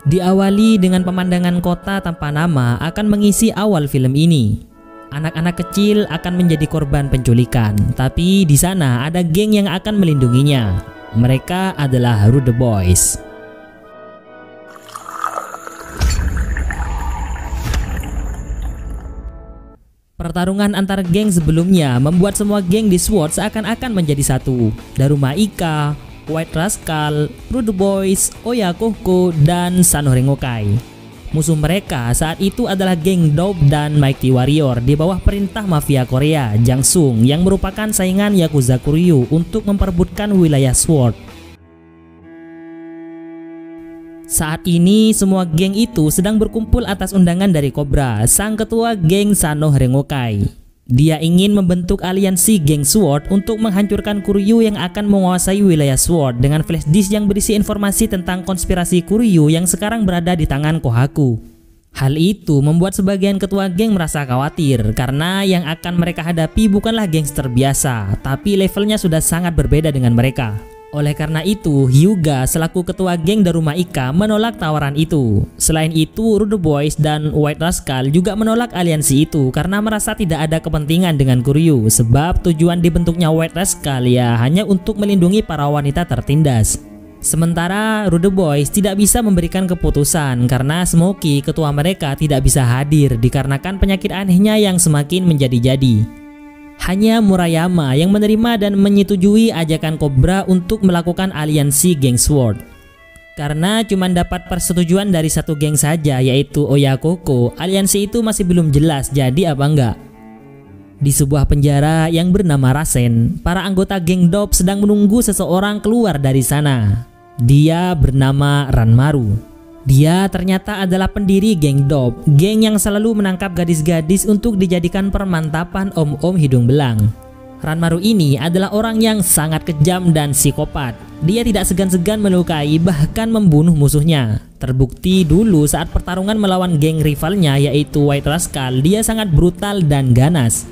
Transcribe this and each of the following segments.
Diawali dengan pemandangan kota tanpa nama akan mengisi awal film ini. Anak-anak kecil akan menjadi korban penculikan, tapi di sana ada geng yang akan melindunginya. Mereka adalah Rude Boys. Pertarungan antar geng sebelumnya membuat semua geng di SWORD seakan-akan menjadi satu. Daruma Ika, White Rascal, Rude Boys, Oyakohko, dan Sanoh Rengokai. Musuh mereka saat itu adalah geng Dope dan Mighty Warrior di bawah perintah mafia Korea, Jang Sung, yang merupakan saingan Yakuza Kuryu untuk memperebutkan wilayah SWORD. Saat ini semua geng itu sedang berkumpul atas undangan dari Cobra, sang ketua geng Sanoh Rengokai. Dia ingin membentuk aliansi geng SWORD untuk menghancurkan Kuryu yang akan menguasai wilayah SWORD dengan flash disk yang berisi informasi tentang konspirasi Kuryu yang sekarang berada di tangan Kohaku. Hal itu membuat sebagian ketua geng merasa khawatir karena yang akan mereka hadapi bukanlah gangster biasa, tapi levelnya sudah sangat berbeda dengan mereka. Oleh karena itu, Hyuga selaku ketua geng Daruma Ika menolak tawaran itu. Selain itu, Rude Boys dan White Rascal juga menolak aliansi itu karena merasa tidak ada kepentingan dengan Kuryu, sebab tujuan dibentuknya White Rascal ya hanya untuk melindungi para wanita tertindas. Sementara Rude Boys tidak bisa memberikan keputusan karena Smokey, ketua mereka, tidak bisa hadir dikarenakan penyakit anehnya yang semakin menjadi-jadi. Hanya Murayama yang menerima dan menyetujui ajakan Cobra untuk melakukan aliansi geng SWORD. Karena cuma dapat persetujuan dari satu geng saja, yaitu Oyakohko, aliansi itu masih belum jelas jadi apa enggak. Di sebuah penjara yang bernama Rasen, para anggota geng Dope sedang menunggu seseorang keluar dari sana. Dia bernama Ranmaru. Dia ternyata adalah pendiri geng Dope, geng yang selalu menangkap gadis-gadis untuk dijadikan permantapan om-om hidung belang. Ranmaru ini adalah orang yang sangat kejam dan psikopat. Dia tidak segan-segan melukai bahkan membunuh musuhnya. Terbukti dulu saat pertarungan melawan geng rivalnya yaitu White Rascal, dia sangat brutal dan ganas.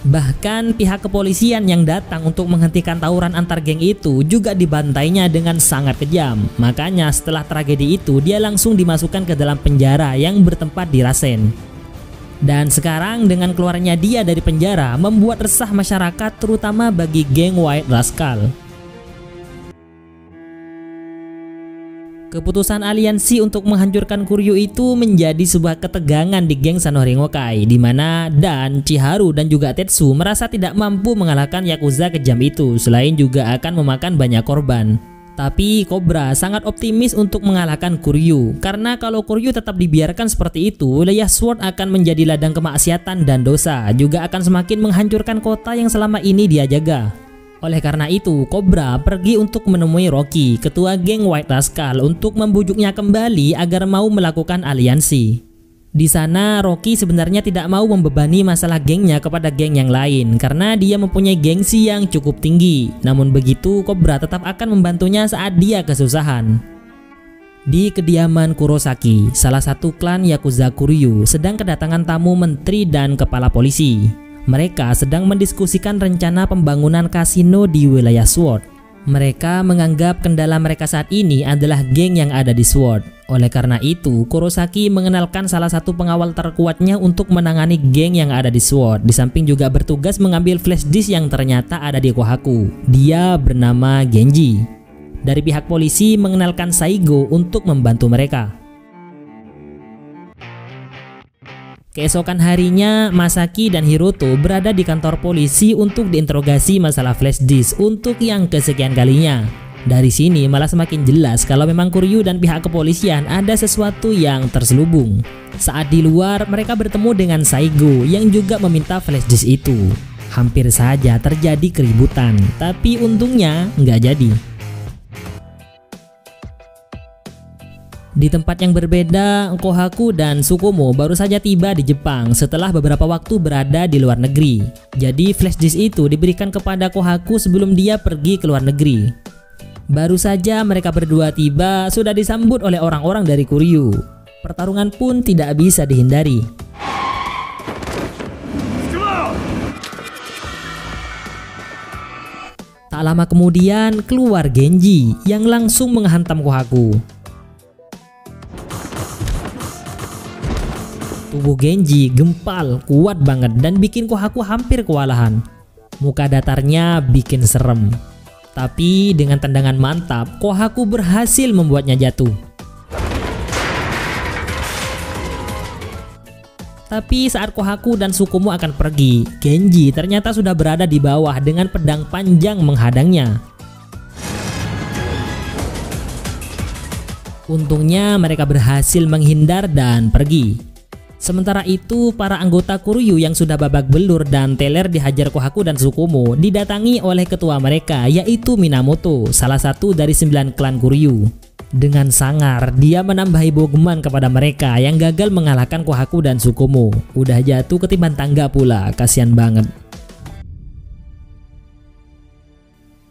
Bahkan pihak kepolisian yang datang untuk menghentikan tawuran antar geng itu juga dibantainya dengan sangat kejam. Makanya setelah tragedi itu dia langsung dimasukkan ke dalam penjara yang bertempat di Rasen. Dan sekarang dengan keluarnya dia dari penjara membuat resah masyarakat terutama bagi geng White Rascal. Keputusan aliansi untuk menghancurkan Kuryu itu menjadi sebuah ketegangan di geng Sanoh Rengokai, di mana Dan, Chiharu, dan juga Tetsu merasa tidak mampu mengalahkan Yakuza kejam itu, selain juga akan memakan banyak korban. Tapi Cobra sangat optimis untuk mengalahkan Kuryu, karena kalau Kuryu tetap dibiarkan seperti itu, wilayah SWORD akan menjadi ladang kemaksiatan dan dosa, juga akan semakin menghancurkan kota yang selama ini dia jaga. Oleh karena itu, Cobra pergi untuk menemui Rocky, ketua geng White Rascal, untuk membujuknya kembali agar mau melakukan aliansi. Di sana, Rocky sebenarnya tidak mau membebani masalah gengnya kepada geng yang lain karena dia mempunyai gengsi yang cukup tinggi. Namun begitu, Cobra tetap akan membantunya saat dia kesusahan. Di kediaman Kurosaki, salah satu klan Yakuza Kuryu sedang kedatangan tamu menteri dan kepala polisi. Mereka sedang mendiskusikan rencana pembangunan kasino di wilayah SWORD. Mereka menganggap kendala mereka saat ini adalah geng yang ada di SWORD. Oleh karena itu, Kurosaki mengenalkan salah satu pengawal terkuatnya untuk menangani geng yang ada di SWORD. Di samping juga bertugas mengambil flash disk yang ternyata ada di Kohaku. Dia bernama Genji. Dari pihak polisi mengenalkan Saigo untuk membantu mereka. Keesokan harinya, Masaki dan Hiroto berada di kantor polisi untuk diinterogasi masalah flash disk untuk yang kesekian kalinya. Dari sini malah semakin jelas kalau memang Kuryu dan pihak kepolisian ada sesuatu yang terselubung. Saat di luar, mereka bertemu dengan Saigo yang juga meminta flash disk itu. Hampir saja terjadi keributan, tapi untungnya nggak jadi. Di tempat yang berbeda, Kohaku dan Tsukumo baru saja tiba di Jepang setelah beberapa waktu berada di luar negeri. Jadi flash disk itu diberikan kepada Kohaku sebelum dia pergi ke luar negeri. Baru saja mereka berdua tiba, sudah disambut oleh orang-orang dari Kuryu. Pertarungan pun tidak bisa dihindari. Tak lama kemudian keluar Genji yang langsung menghantam Kohaku. Tubuh Genji gempal, kuat banget dan bikin Kohaku hampir kewalahan. Muka datarnya bikin serem. Tapi dengan tendangan mantap, Kohaku berhasil membuatnya jatuh. Tapi saat Kohaku dan Sukumo akan pergi, Genji ternyata sudah berada di bawah dengan pedang panjang menghadangnya. Untungnya mereka berhasil menghindar dan pergi. Sementara itu, para anggota Kuryu yang sudah babak belur dan teler dihajar Kohaku dan Sukumo didatangi oleh ketua mereka, yaitu Minamoto, salah satu dari 9 klan Kuryu. Dengan sangar, dia menambahi bogeman kepada mereka yang gagal mengalahkan Kohaku dan Sukumo. Udah jatuh ketiban tangga pula, kasihan banget.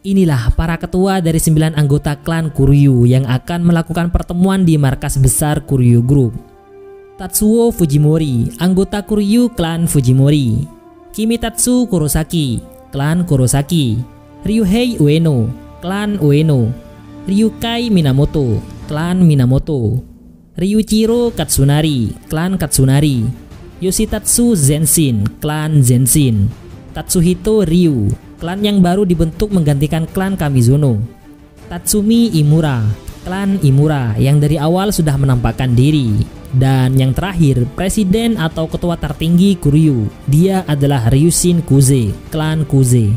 Inilah para ketua dari 9 anggota klan Kuryu yang akan melakukan pertemuan di markas besar Kuryu Group. Tatsuo Fujimori, anggota Kuryu klan Fujimori. Kimitatsu Kurosaki, klan Kurosaki. Ryuhei Ueno, klan Ueno. Ryukai Minamoto, klan Minamoto. Ryuichiro Katsunari, klan Katsunari. Yoshitatsu Zenshin, klan Zenshin. Tatsuhito Ryu, klan yang baru dibentuk menggantikan klan Kamizono. Tatsumi Imura, klan Imura yang dari awal sudah menampakkan diri. Dan yang terakhir, presiden atau ketua tertinggi Kuryu. Dia adalah Ryushin Kuze, klan Kuze.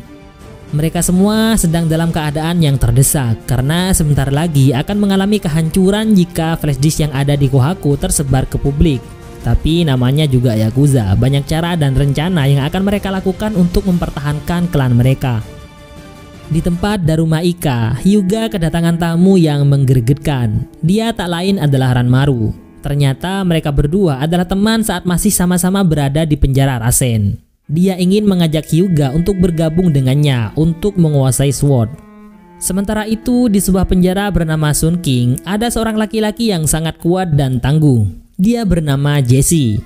Mereka semua sedang dalam keadaan yang terdesak karena sebentar lagi akan mengalami kehancuran jika flash disk yang ada di Kohaku tersebar ke publik. Tapi namanya juga Yakuza, banyak cara dan rencana yang akan mereka lakukan untuk mempertahankan klan mereka. Di tempat Daruma Ika, Hyuga kedatangan tamu yang menggeregetkan. Dia tak lain adalah Ranmaru. Ternyata mereka berdua adalah teman saat masih sama-sama berada di penjara Rasen. Dia ingin mengajak Hyuga untuk bergabung dengannya untuk menguasai SWORD. Sementara itu, di sebuah penjara bernama Sun King, ada seorang laki-laki yang sangat kuat dan tangguh. Dia bernama Jesse.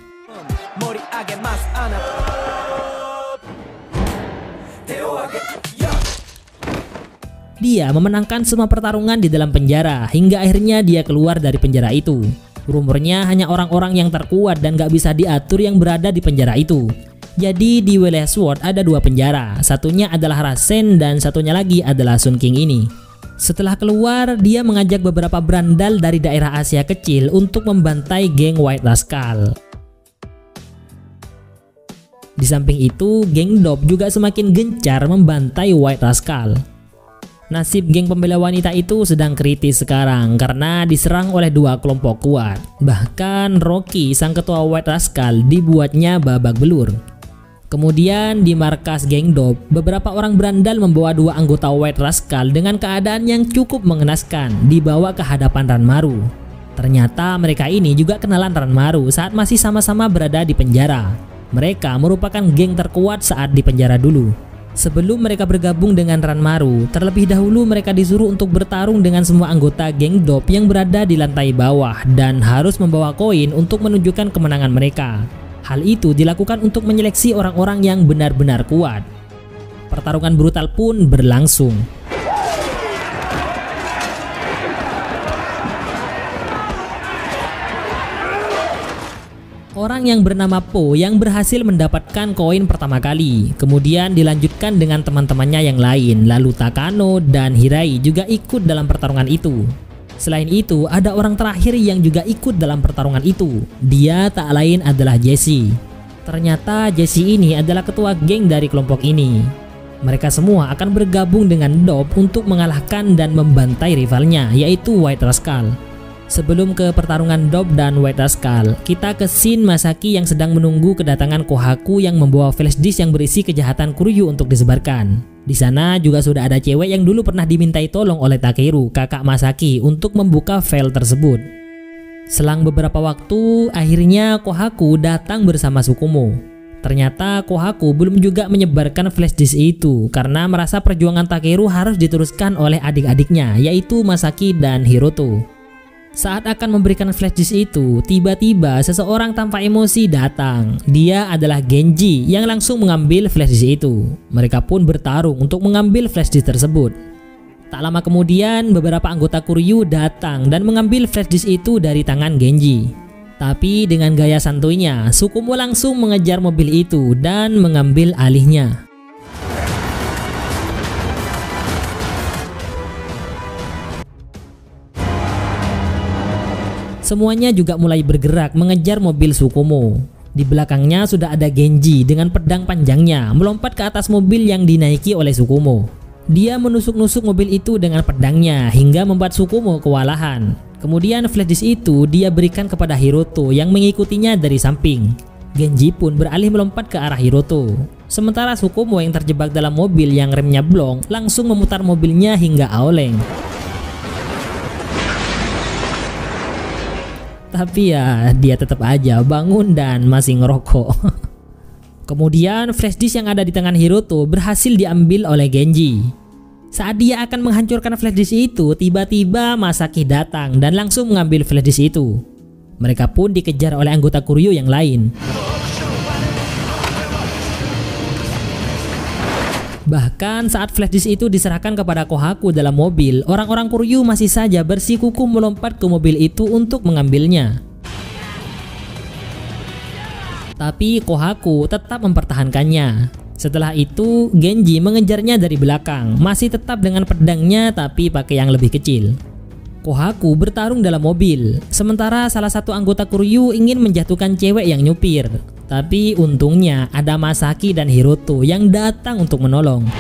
Dia memenangkan semua pertarungan di dalam penjara hingga akhirnya dia keluar dari penjara itu. Rumornya hanya orang-orang yang terkuat dan gak bisa diatur yang berada di penjara itu. Jadi di wilayah SWORD ada 2 penjara, satunya adalah Rasen dan satunya lagi adalah Sun King ini. Setelah keluar, dia mengajak beberapa berandal dari daerah Asia kecil untuk membantai geng White Rascal. Di samping itu, geng Dop juga semakin gencar membantai White Rascal. Nasib geng pembela wanita itu sedang kritis sekarang karena diserang oleh 2 kelompok kuat. Bahkan Rocky, sang ketua White Rascal, dibuatnya babak belur. Kemudian di markas geng Dop, beberapa orang berandal membawa 2 anggota White Rascal dengan keadaan yang cukup mengenaskan dibawa ke hadapan Ranmaru. Ternyata mereka ini juga kenalan Ranmaru saat masih sama-sama berada di penjara. Mereka merupakan geng terkuat saat di penjara dulu. Sebelum mereka bergabung dengan Ranmaru, terlebih dahulu mereka disuruh untuk bertarung dengan semua anggota geng Dop yang berada di lantai bawah dan harus membawa koin untuk menunjukkan kemenangan mereka. Hal itu dilakukan untuk menyeleksi orang-orang yang benar-benar kuat. Pertarungan brutal pun berlangsung. Orang yang bernama Po yang berhasil mendapatkan koin pertama kali, kemudian dilanjutkan dengan teman-temannya yang lain, lalu Takano dan Hirai juga ikut dalam pertarungan itu. Selain itu, ada orang terakhir yang juga ikut dalam pertarungan itu. Dia tak lain adalah Jesse. Ternyata Jesse ini adalah ketua geng dari kelompok ini. Mereka semua akan bergabung dengan Dop untuk mengalahkan dan membantai rivalnya, yaitu White Rascal. Sebelum ke pertarungan Dop dan White Rascal, kita ke scene Masaki yang sedang menunggu kedatangan Kohaku yang membawa flash disk yang berisi kejahatan Kuryu untuk disebarkan. Di sana juga sudah ada cewek yang dulu pernah dimintai tolong oleh Takeru, kakak Masaki, untuk membuka file tersebut. Selang beberapa waktu, akhirnya Kohaku datang bersama Sukumo. Ternyata Kohaku belum juga menyebarkan flash disk itu karena merasa perjuangan Takeru harus diteruskan oleh adik-adiknya, yaitu Masaki dan Hiroto. Saat akan memberikan flash disk itu, tiba-tiba seseorang tanpa emosi datang. Dia adalah Genji yang langsung mengambil flash disk itu. Mereka pun bertarung untuk mengambil flash disk tersebut. Tak lama kemudian, beberapa anggota Kuryu datang dan mengambil flash disk itu dari tangan Genji. Tapi dengan gaya santuinya, Sukumo langsung mengejar mobil itu dan mengambil alihnya. Semuanya juga mulai bergerak mengejar mobil Sukumo. Di belakangnya sudah ada Genji dengan pedang panjangnya melompat ke atas mobil yang dinaiki oleh Sukumo. Dia menusuk-nusuk mobil itu dengan pedangnya hingga membuat Sukumo kewalahan. Kemudian flash disk itu dia berikan kepada Hiroto yang mengikutinya dari samping. Genji pun beralih melompat ke arah Hiroto. Sementara Sukumo yang terjebak dalam mobil yang remnya blong langsung memutar mobilnya hingga oleng. Tapi ya dia tetap aja bangun dan masih ngerokok. Kemudian flash disk yang ada di tangan Hiroto berhasil diambil oleh Genji. Saat dia akan menghancurkan flash disk itu, tiba-tiba Masaki datang dan langsung mengambil flash disk itu. Mereka pun dikejar oleh anggota Kuryu yang lain. Bahkan saat flash disk itu diserahkan kepada Kohaku dalam mobil, orang-orang Kuryu masih saja bersikukuh melompat ke mobil itu untuk mengambilnya. Tapi Kohaku tetap mempertahankannya. Setelah itu, Genji mengejarnya dari belakang, masih tetap dengan pedangnya tapi pakai yang lebih kecil. Kohaku bertarung dalam mobil, sementara salah satu anggota Kuryu ingin menjatuhkan cewek yang nyupir. Tapi untungnya ada Masaki dan Hiroto yang datang untuk menolong.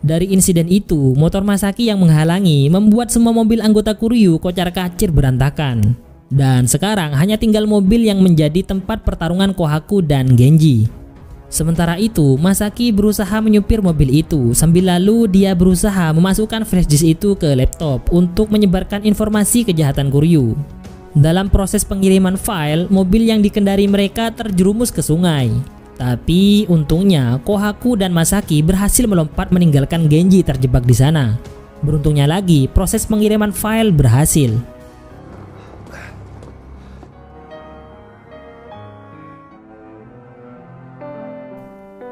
Dari insiden itu, motor Masaki yang menghalangi membuat semua mobil anggota Kuryu kocar-kacir berantakan. Dan sekarang hanya tinggal mobil yang menjadi tempat pertarungan Kohaku dan Genji. Sementara itu, Masaki berusaha menyupir mobil itu sambil lalu dia berusaha memasukkan flash disk itu ke laptop untuk menyebarkan informasi kejahatan Kuryu. Dalam proses pengiriman file, mobil yang dikendari mereka terjerumus ke sungai. Tapi untungnya Kohaku dan Masaki berhasil melompat meninggalkan Genji terjebak di sana. Beruntungnya lagi, proses pengiriman file berhasil.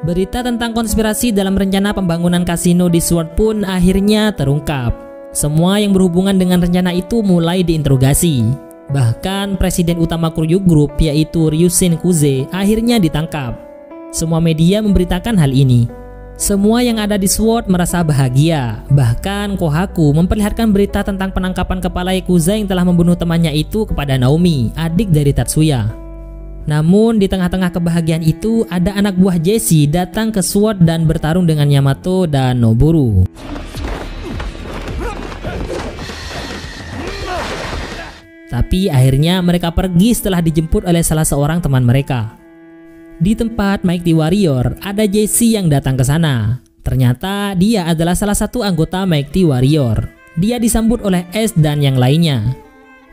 Berita tentang konspirasi dalam rencana pembangunan kasino di Sword pun akhirnya terungkap. Semua yang berhubungan dengan rencana itu mulai diinterogasi. Bahkan presiden utama Kuryu Group yaitu Ryusen Kuze akhirnya ditangkap. Semua media memberitakan hal ini. Semua yang ada di Sword merasa bahagia. Bahkan Kohaku memperlihatkan berita tentang penangkapan kepala Yakuza yang telah membunuh temannya itu kepada Naomi, adik dari Tatsuya. Namun di tengah-tengah kebahagiaan itu ada anak buah Jesse datang ke Sword dan bertarung dengan Yamato dan Noboru. Tapi akhirnya mereka pergi setelah dijemput oleh salah seorang teman mereka. Di tempat Mighty Warrior ada Jesse yang datang ke sana. Ternyata dia adalah salah satu anggota Mighty Warrior. Dia disambut oleh Ace dan yang lainnya.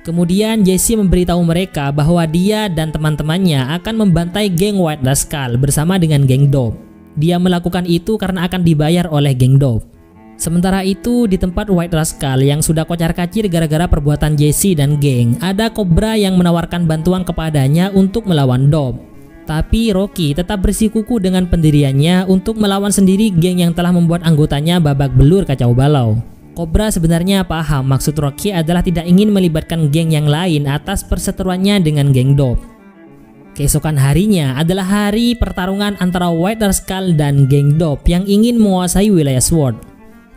Kemudian Jesse memberitahu mereka bahwa dia dan teman-temannya akan membantai geng White Rascal bersama dengan geng Dope. Dia melakukan itu karena akan dibayar oleh geng Dope. Sementara itu di tempat White Rascal yang sudah kocar-kacir gara-gara perbuatan Jesse dan geng, ada Cobra yang menawarkan bantuan kepadanya untuk melawan Dope. Tapi Rocky tetap bersikukuh dengan pendiriannya untuk melawan sendiri geng yang telah membuat anggotanya babak belur kacau balau. Cobra sebenarnya paham maksud Rocky adalah tidak ingin melibatkan geng yang lain atas perseteruannya dengan geng Dope. Keesokan harinya adalah hari pertarungan antara White Rascal dan geng Dope yang ingin menguasai wilayah Sword.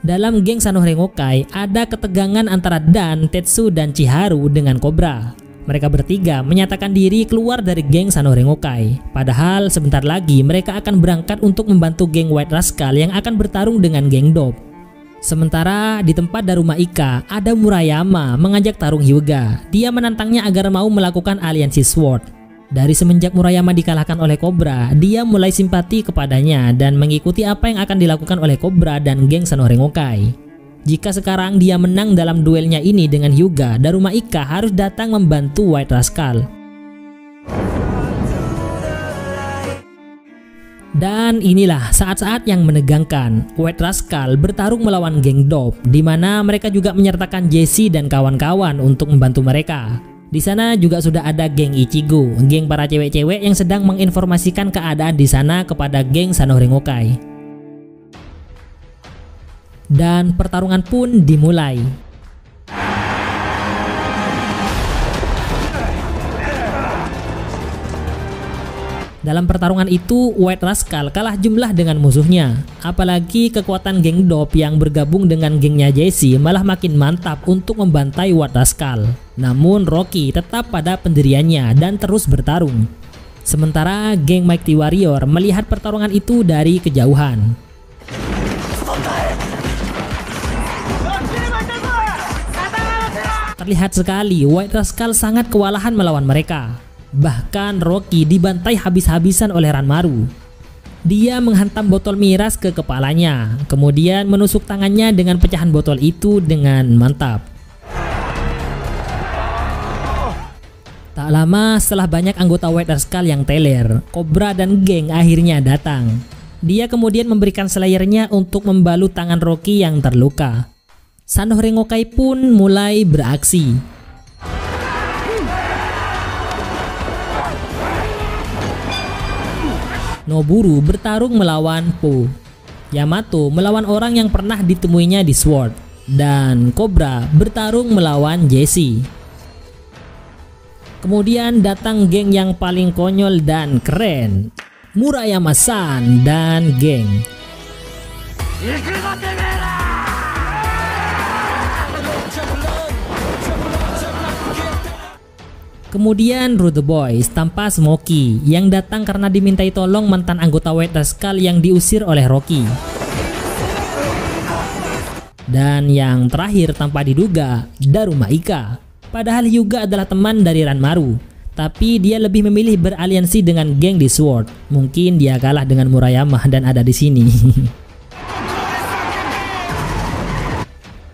Dalam geng Sanorengokai ada ketegangan antara Dan, Tetsu, dan Chiharu dengan Cobra. Mereka bertiga menyatakan diri keluar dari geng Sanorengokai. Padahal sebentar lagi mereka akan berangkat untuk membantu geng White Rascal yang akan bertarung dengan geng Dope. Sementara di tempat Daruma Ika ada Murayama mengajak tarung Hyuga. Dia menantangnya agar mau melakukan aliansi Sword. Dari semenjak Murayama dikalahkan oleh Cobra, dia mulai simpati kepadanya dan mengikuti apa yang akan dilakukan oleh Cobra dan geng Sanorengokai. Jika sekarang dia menang dalam duelnya ini dengan Hyuga, Daruma Ika harus datang membantu White Rascal. Dan inilah saat-saat yang menegangkan. White Rascal bertarung melawan geng Dope, di mana mereka juga menyertakan Jesse dan kawan-kawan untuk membantu mereka. Di sana juga sudah ada geng Ichigo, geng para cewek-cewek yang sedang menginformasikan keadaan di sana kepada geng Sanorengokai. Dan pertarungan pun dimulai. Dalam pertarungan itu, White Rascal kalah jumlah dengan musuhnya. Apalagi kekuatan geng Dop yang bergabung dengan gengnya Jesse malah makin mantap untuk membantai White Rascal. Namun Rocky tetap pada pendiriannya dan terus bertarung. Sementara geng Mighty Warrior melihat pertarungan itu dari kejauhan. Terlihat sekali White Rascal sangat kewalahan melawan mereka. Bahkan Rocky dibantai habis-habisan oleh Ranmaru. Dia menghantam botol miras ke kepalanya, kemudian menusuk tangannya dengan pecahan botol itu dengan mantap. Tak lama setelah banyak anggota White Rascal yang teler, Cobra dan geng akhirnya datang. Dia kemudian memberikan slayernya untuk membalut tangan Rocky yang terluka. Sanoh Rengokai pun mulai beraksi. Noburu bertarung melawan Po. Yamato melawan orang yang pernah ditemuinya di Sword. Dan Cobra bertarung melawan Jesse. Kemudian datang geng yang paling konyol dan keren, Murayama-san dan geng. Kemudian Rude Boys tanpa Smokey yang datang karena dimintai tolong mantan anggota White Rascal yang diusir oleh Rocky. Dan yang terakhir tanpa diduga, Daruma Ika. Padahal Hyuga adalah teman dari Ranmaru, tapi dia lebih memilih beraliansi dengan geng di Sword. Mungkin dia kalah dengan Murayama dan ada di sini.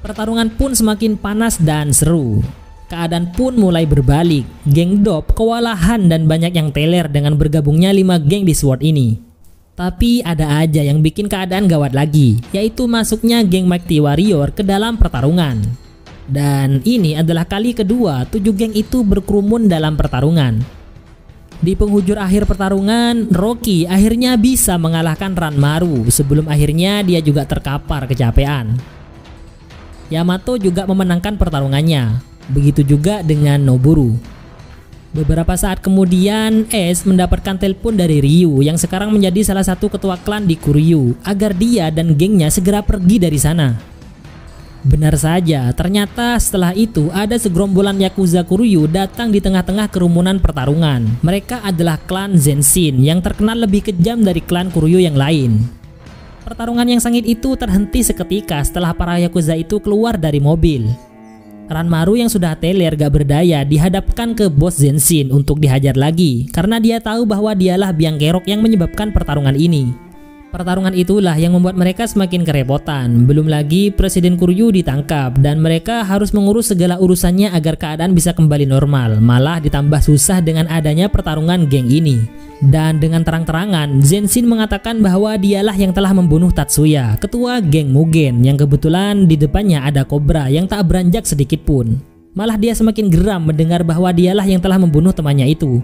Pertarungan pun semakin panas dan seru. Keadaan pun mulai berbalik. Geng Dop kewalahan dan banyak yang teler dengan bergabungnya 5 geng di Sword ini. Tapi ada aja yang bikin keadaan gawat lagi, yaitu masuknya geng Mighty Warrior ke dalam pertarungan. Dan ini adalah kali kedua 7 geng itu berkerumun dalam pertarungan. Di penghujung akhir pertarungan, Rocky akhirnya bisa mengalahkan Ranmaru sebelum akhirnya dia juga terkapar kecapean. Yamato juga memenangkan pertarungannya. Begitu juga dengan Noburu. Beberapa saat kemudian, Ace mendapatkan telepon dari Ryu yang sekarang menjadi salah satu ketua klan di Kuryu agar dia dan gengnya segera pergi dari sana. Benar saja, ternyata setelah itu ada segerombolan Yakuza Kuryu datang di tengah-tengah kerumunan pertarungan. Mereka adalah klan Zenshin yang terkenal lebih kejam dari klan Kuryu yang lain. Pertarungan yang sengit itu terhenti seketika setelah para Yakuza itu keluar dari mobil. Ranmaru yang sudah teler gak berdaya dihadapkan ke bos Zenshin untuk dihajar lagi karena dia tahu bahwa dialah biang kerok yang menyebabkan pertarungan ini. Pertarungan itulah yang membuat mereka semakin kerepotan. Belum lagi Presiden Kuryu ditangkap dan mereka harus mengurus segala urusannya agar keadaan bisa kembali normal. Malah ditambah susah dengan adanya pertarungan geng ini. Dan dengan terang-terangan, Zenshin mengatakan bahwa dialah yang telah membunuh Tatsuya, ketua geng Mugen, yang kebetulan di depannya ada Cobra yang tak beranjak sedikit pun. Malah dia semakin geram mendengar bahwa dialah yang telah membunuh temannya itu.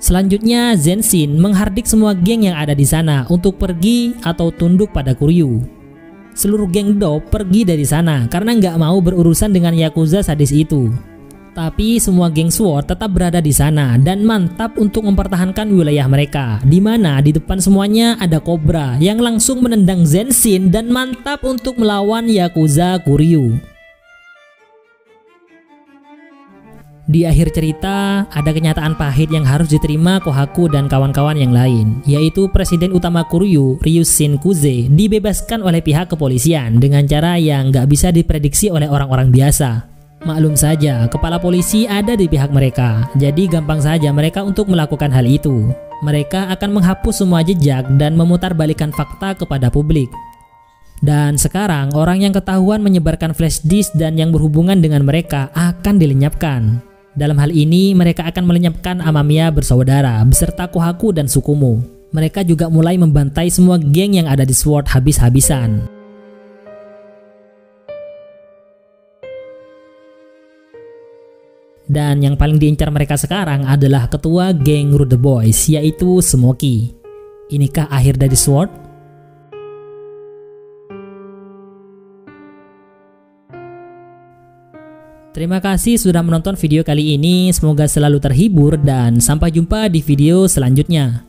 Selanjutnya, Zenshin menghardik semua geng yang ada di sana untuk pergi atau tunduk pada Kuryu. Seluruh geng Dop pergi dari sana karena nggak mau berurusan dengan Yakuza sadis itu. Tapi semua geng Sword tetap berada di sana dan mantap untuk mempertahankan wilayah mereka, di mana di depan semuanya ada Cobra yang langsung menendang Zenshin dan mantap untuk melawan Yakuza Kuryu. Di akhir cerita, ada kenyataan pahit yang harus diterima Kohaku dan kawan-kawan yang lain, yaitu Presiden Utama Kuryu, Ryushin Kuze, dibebaskan oleh pihak kepolisian dengan cara yang nggak bisa diprediksi oleh orang-orang biasa. Maklum saja, kepala polisi ada di pihak mereka, jadi gampang saja mereka untuk melakukan hal itu. Mereka akan menghapus semua jejak dan memutarbalikkan fakta kepada publik. Dan sekarang orang yang ketahuan menyebarkan flash disk dan yang berhubungan dengan mereka akan dilenyapkan. Dalam hal ini mereka akan melenyapkan Amamiya bersaudara beserta Kohaku dan Tsukumo. Mereka juga mulai membantai semua geng yang ada di Sword habis-habisan. Dan yang paling diincar mereka sekarang adalah ketua geng Rude Boys, yaitu Smokey. Inikah akhir dari Sword? Terima kasih sudah menonton video kali ini, semoga selalu terhibur dan sampai jumpa di video selanjutnya.